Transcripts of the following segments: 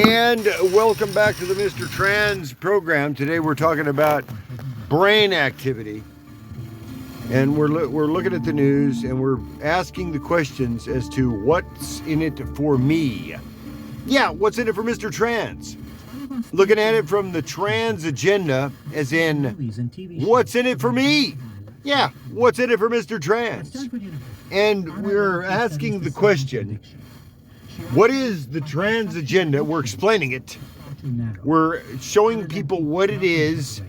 And welcome back to the Mr. Trans program. Today we're talking about brain activity. And we're looking at the news and we're asking the questions as to what's in it for me. Yeah, what's in it for Mr. Trans? Looking at it from the trans agenda, as in, what's in it for me? Yeah, what's in it for Mr. Trans? And we're asking the question, what is the trans agenda? We're explaining it. We're showing people what it is,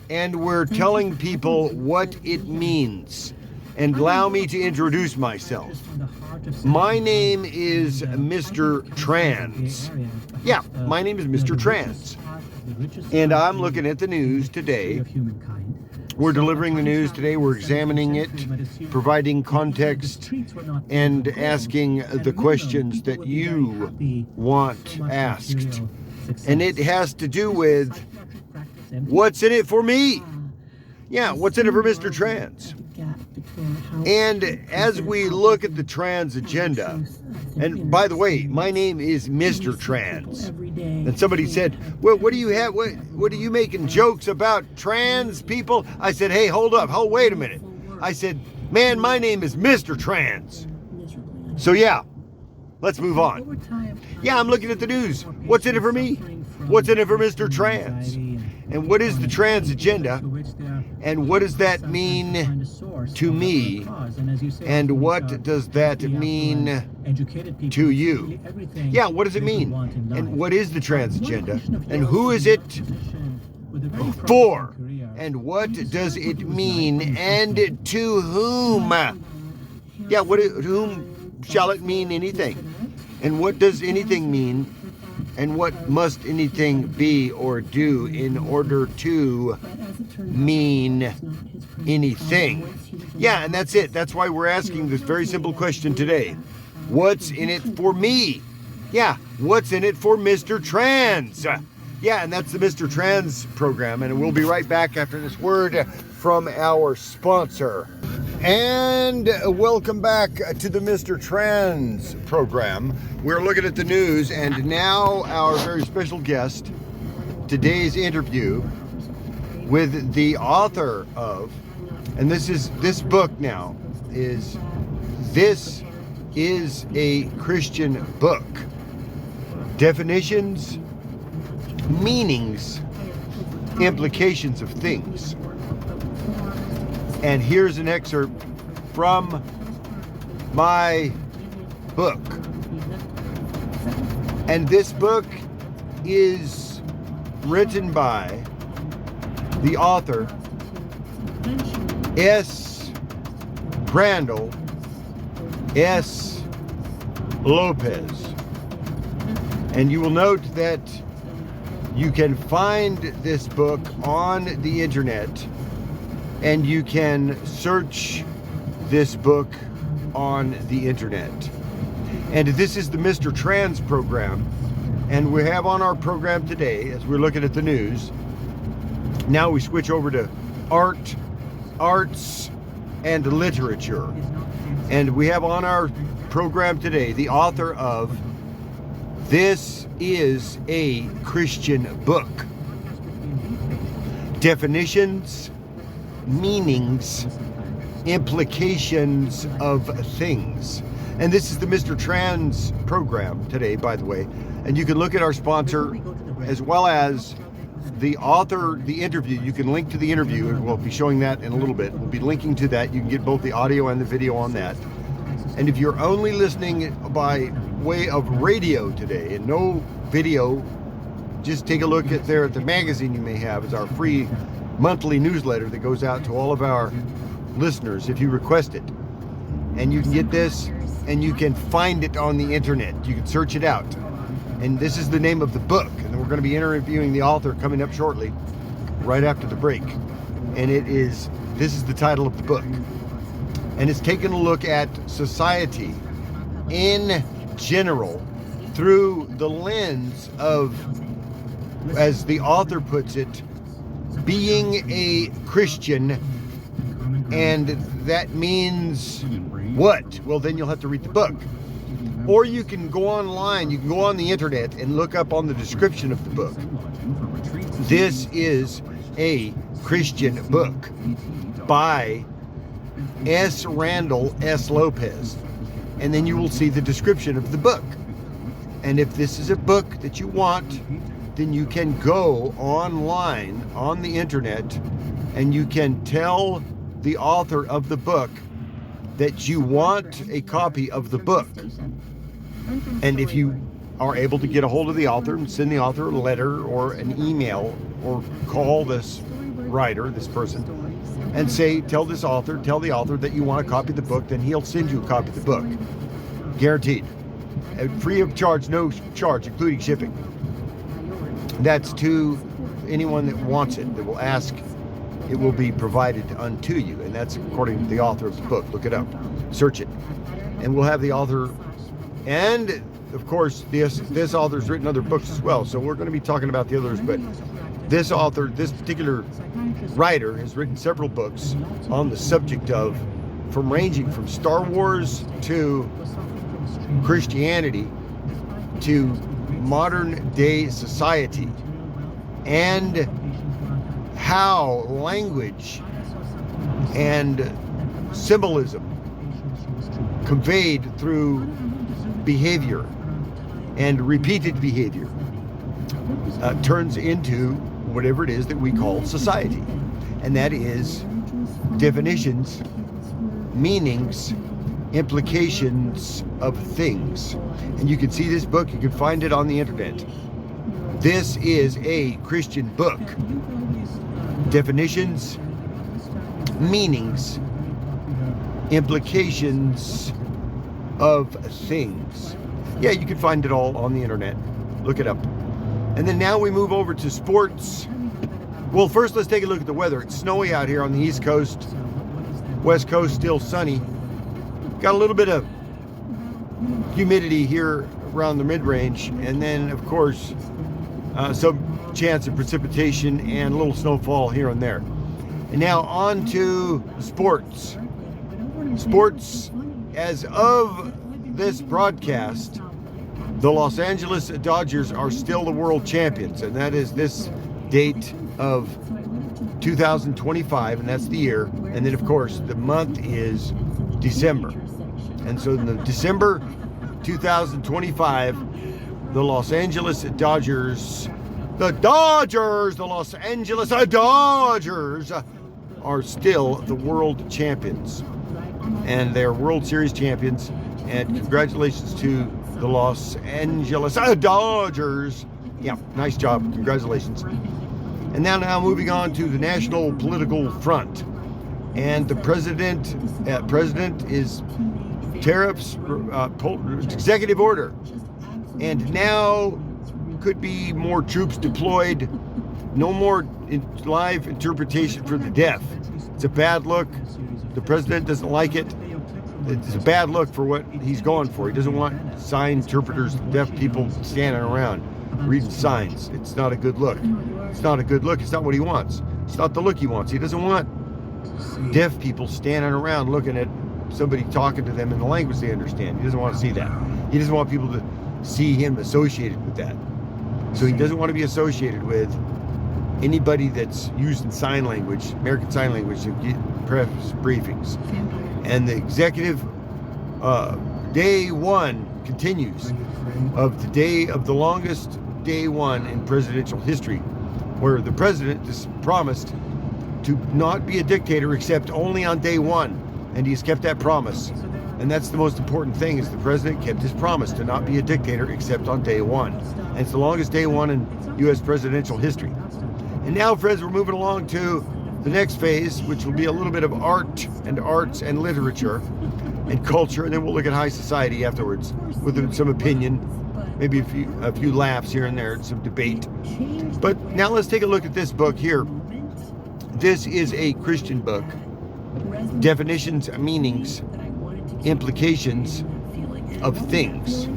and we're telling people what it means. And allow me to introduce myself. My name is Mr. Trans. Yeah, my name is Mr. Trans. And I'm looking at the news today. We're delivering the news today. We're examining it, providing context, and asking the questions that you want asked. And it has to do with, what's in it for me? Yeah, what's in it for Mr. Trans? And as we look at the trans agenda, and by the way, my name is Mr. Trans. And somebody said, well, what do you have? What are you making jokes about trans people? I said, hey, hold up. Wait a minute. I said, man, my name is Mr. Trans. So yeah, let's move on. Yeah, I'm looking at the news. What's in it for me? What's in it for Mr. Trans? And what is the trans agenda? And what does that mean to me? And what does that mean to you? Yeah, what does it mean? And what is the trans agenda? And who is it for? And what does it mean? And to whom? Yeah, to whom shall it mean anything? And what does anything mean? And what must anything be or do in order to mean anything? Yeah, and that's it. That's why we're asking this very simple question today. What's in it for me? Yeah, what's in it for Mr. Trans? Yeah, and that's the Mr. Trans program, and we'll be right back after this word from our sponsor. And welcome back to the Mr. Trans program. We're looking at the news, and now our very special guest, today's interview with the author of, and this book now is, this is a Christian book. Definitions, meanings, implications of things. And here's an excerpt from my book. And this book is written by the author, Srandall Slopez. And you will note that you can find this book on the internet, and you can search this book on the internet. And this is the Mr. Trans program. And we have on our program today, as we're looking at the news, now we switch over to arts and literature. And we have on our program today the author of This is a Christian Book. Definitions, meanings, implications of things. And this is the Mr. Trans program today, by the way. And you can look at our sponsor as well as the author, the interview. You can link to the interview, and we'll be showing that in a little bit. We'll be linking to that. You can get both the audio and the video on that. And if you're only listening by way of radio today and no video, just take a look at the magazine you may have. It's our free monthly newsletter that goes out to all of our listeners if you request it. And you can get this, and you can find it on the internet. You can search it out. And this is the name of the book. And we're going to be interviewing the author coming up shortly, right after the break. And this is the title of the book. And it's taking a look at society in general through the lens of, as the author puts it, being a Christian. And that means what? Well, then you'll have to read the book. Or you can go online, you can go on the internet and look up on the description of the book. This is a Christian book by Srandall Slopez. And then you will see the description of the book. And if this is a book that you want, then you can go online on the internet and you can tell the author of the book that you want a copy of the book. And if you are able to get a hold of the author and send the author a letter or an email or call this writer, this person, and say, tell the author that you want a copy of the book, then he'll send you a copy of the book. Guaranteed. Free of charge, no charge, including shipping. That's to anyone that wants it, that will ask. It will be provided unto you, and that's according to the author of the book. Look it up, search it, and we'll have the author. And of course, this author's written other books as well, so we're going to be talking about the others. But this author, this particular writer, has written several books on the subject of, ranging from Star Wars to Christianity to modern day society, and how language and symbolism conveyed through behavior and repeated behavior turns into whatever it is that we call society. And that is definitions, meanings, implications of things. And you can see this book, you can find it on the internet. This is a Christian book. Definitions, meanings, implications of things. Yeah, you can find it all on the internet. Look it up. And then now we move over to sports. Well, first let's take a look at the weather. It's snowy out here on the East Coast. West Coast still sunny. Got a little bit of humidity here around the mid-range, and then of course some chance of precipitation and a little snowfall here and there. And now on to sports. Sports, as of this broadcast, the Los Angeles Dodgers are still the world champions, and that is this date of 2025, and that's the year. And then of course the month is December. And so in the December 2025, the Los Angeles Dodgers, the Los Angeles Dodgers are still the world champions. And they're World Series champions. And congratulations to the Los Angeles Dodgers. Yeah, nice job. Congratulations. And now moving on to the national political front. And the president is tariffs, executive order. And now could be more troops deployed. No more live interpretation for the deaf. It's a bad look. The president doesn't like it. It's a bad look for what he's going for. He doesn't want sign interpreters, deaf people standing around reading signs. It's not a good look. It's not a good look. It's not what he wants. It's not the look he wants. He doesn't want deaf people standing around looking at somebody talking to them in the language they understand. He doesn't want to see that. He doesn't want people to see him associated with that. So he doesn't want to be associated with anybody that's using sign language, American Sign Language, to get press briefings. And the executive day one continues of the day of the longest day one in presidential history, where the president just promised to not be a dictator except only on day one, and he's kept that promise. And that's the most important thing, is the president kept his promise to not be a dictator except on day one. And it's the longest day one in U.S. presidential history. And now, friends, we're moving along to the next phase, which will be a little bit of art and arts and literature and culture, and then we'll look at high society afterwards with some opinion, maybe a few laughs here and there, some debate. But now let's take a look at this book here. This is a Christian book. Definitions, meanings, implications of things.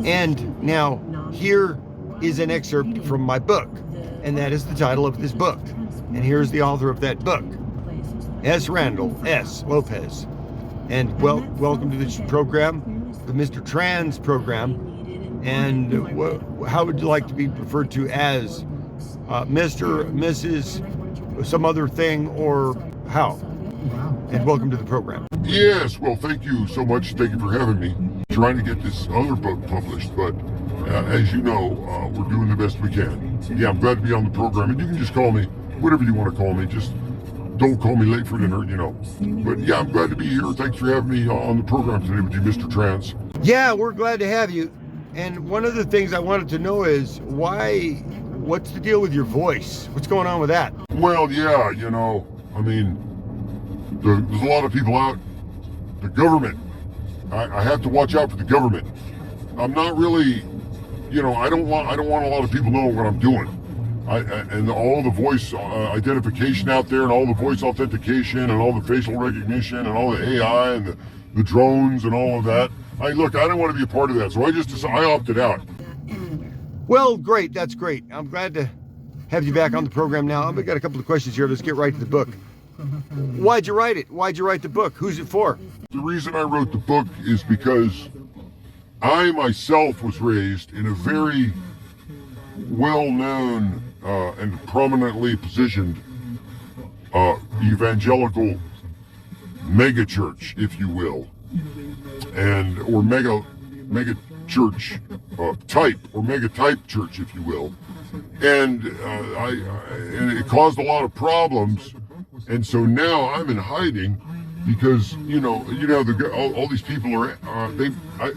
And now here is an excerpt from my book, and that is the title of this book. And here's the author of that book, Srandall Slopez. And welcome to the program. the Mr. Trans program, and how would you like to be referred to as Mr., Mrs., some other thing, or how? And welcome to the program. Yes, well, thank you so much. Thank you for having me. Trying to get this other book published, but as you know, we're doing the best we can. Yeah, I'm glad to be on the program, and you can just call me whatever you want to call me. Just don't call me late for dinner, you know. But yeah, I'm glad to be here. Thanks for having me on the program today with you, Mr. Trans. Yeah, we're glad to have you. And one of the things I wanted to know is what's the deal with your voice? What's going on with that? Well, yeah, you know, I mean, there's a lot of people out. The government, I have to watch out for the government. I'm not really, you know, I don't want a lot of people knowing what I'm doing. And all the voice identification out there, and all the voice authentication, and all the facial recognition, and all the AI, and the drones, and all of that. I don't want to be a part of that, so I opted out. Well, great, that's great. I'm glad to have you back on the program now. I've got a couple of questions here. Let's get right to the book. Why'd you write it? Why'd you write the book? Who's it for? The reason I wrote the book is because I myself was raised in a very well-known and prominently positioned evangelical mega church, if you will, or mega church type, or mega type church, if you will, and it caused a lot of problems, and so now I'm in hiding because all these people are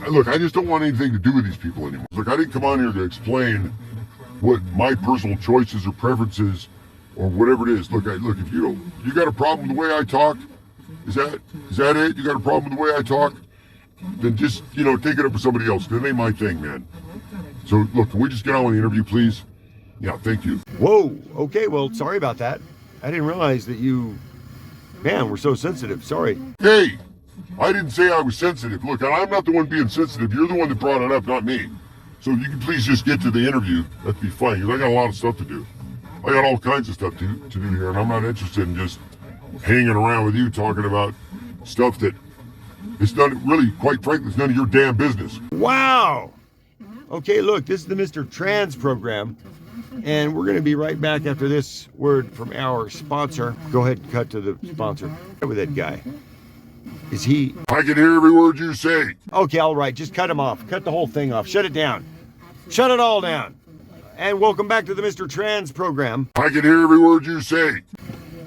look, I just don't want anything to do with these people anymore. Look, I didn't come on here to explain what my personal choices or preferences or whatever it is. Look, if you got a problem with the way I talk, is that it? You got a problem with the way I talk? Then just, take it up with somebody else. That ain't my thing, man. So look, can we just get on with the interview, please? Yeah, thank you. Whoa, okay, well, sorry about that. I didn't realize that you, man, were so sensitive. Sorry. Hey, I didn't say I was sensitive. Look, I'm not the one being sensitive. You're the one that brought it up, not me. So if you can please just get to the interview, that'd be fine, because I got a lot of stuff to do. I got all kinds of stuff to do here, and I'm not interested in just hanging around with you talking about stuff that it's none, really, quite frankly, it's none of your damn business. Wow. Okay, look, this is the Mr. Trans program, and we're going to be right back after this word from our sponsor. Go ahead and cut to the sponsor. With that guy. Is he? I can hear every word you say. Okay, all right, just cut him off. Cut the whole thing off. Shut it down. Shut it all down. And welcome back to the Mr. Trans program. I can hear every word you say.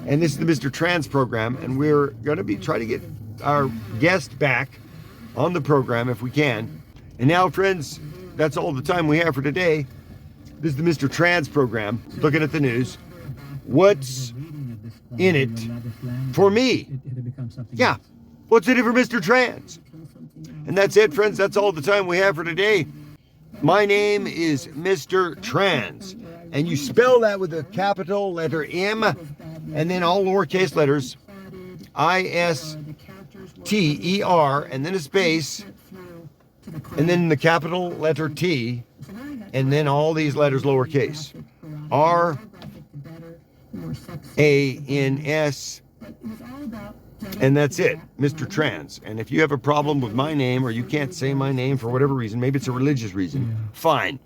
And this is the Mr. Trans program, and we're going to be trying to get our guest back on the program if we can. And now, friends, that's all the time we have for today. This is the Mr. Trans program, looking at the news. What's in it for me? Yeah, what's in it for Mr. Trans? And that's it, friends. That's all the time we have for today. My name is Mr. Trans, and you spell that with a capital letter M, and then all lowercase letters, I-S-T-E-R, and then a space, and then the capital letter T, and then all these letters lowercase. R-A-N-S, and that's it, Mr. Trans. And if you have a problem with my name, or you can't say my name for whatever reason, maybe it's a religious reason, fine.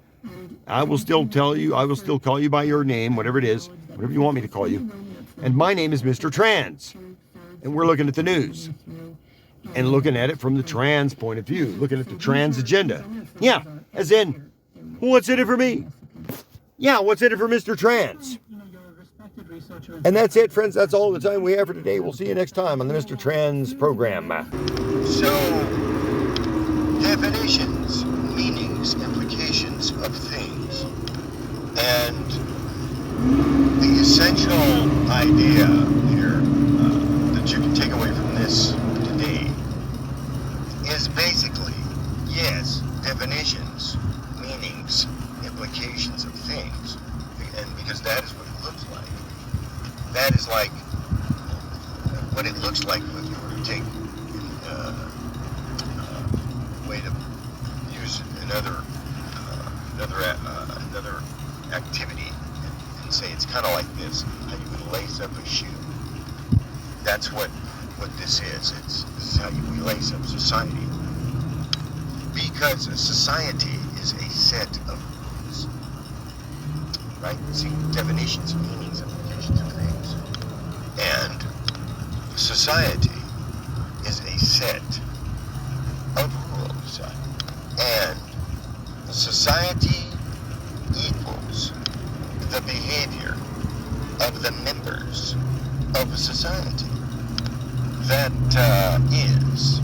I will still call you by your name, whatever it is, whatever you want me to call you. And my name is Mr. Trans. And we're looking at the news. And looking at it from the trans point of view, looking at the trans agenda. Yeah, as in, what's in it for me? Yeah, what's in it for Mr. Trans? And that's it, friends. That's all the time we have for today. We'll see you next time on the Mr. Trans program. So, definitions, meanings, implications of things. And the essential idea here that you can take away from this today is basically, yes, definitions, meanings, implications of things. And because that is what it looks like. That is like what it looks like when you were to take way to use another activity and say it's kind of like this, how you would lace up a shoe. That's what this is. This is how we lace up society. Because society is a set of rules, right? See, definitions, meanings, implications of things. And society is a set of rules. And society equals the behavior of the members of a society. That is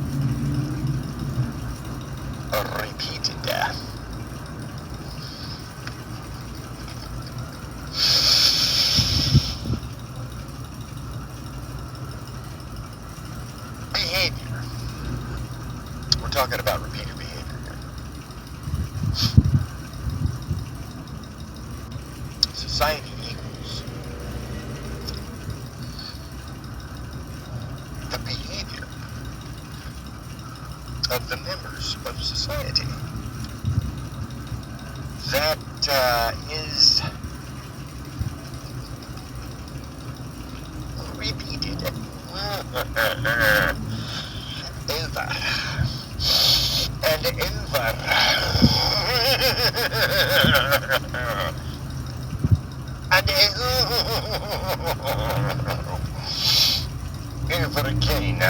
a repeated behavior. We're talking about repeated behavior here. Society equals the behavior of the members of society. That is repeated over and over. And ever again.